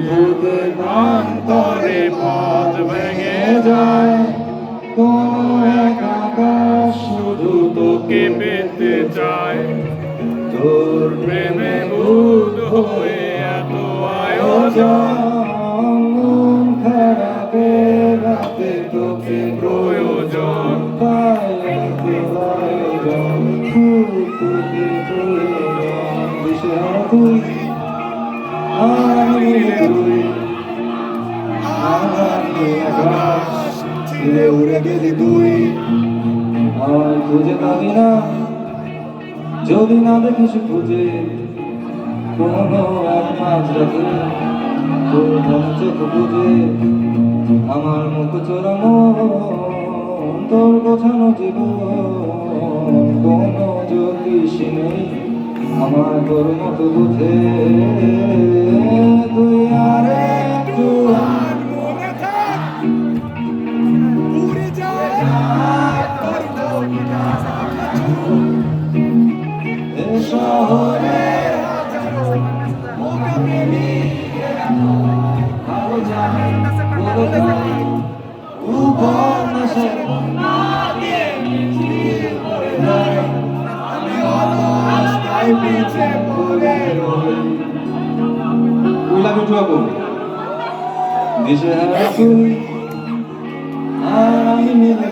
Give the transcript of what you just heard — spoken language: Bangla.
বুকের প্রান্তরে পথ ভেঙে যায়, কোন এক আকাশ শুধু তোকে পেতে চায়। তোর প্রেমে বুধ হয়ে এত আয়োজন, মন খারাপে রাতে তোকে প্রয়োজন, তাই এত আয়োজন, তোকে প্রয়োজন। দিশেহারা তুই আর আমি তুই, আকাশে আকাশ ছিঁড়ে উড়ে গেলি তুই। আর খুঁজে পাবি না যদি না দেখিস খুঁজে, কোনো এক মাঝরাতে তোর মনে চোখ বুঝে। আমার মুখ চোরা মন, তোর গোছানো জীবন, কোনো জ্যোতিষ নেই আমার তোর মতো বুঝে। তুই আর একটু শহরে উপন্যাসের পিছে পড়ে রই। দিশেহারা তুই আর আমি মিলে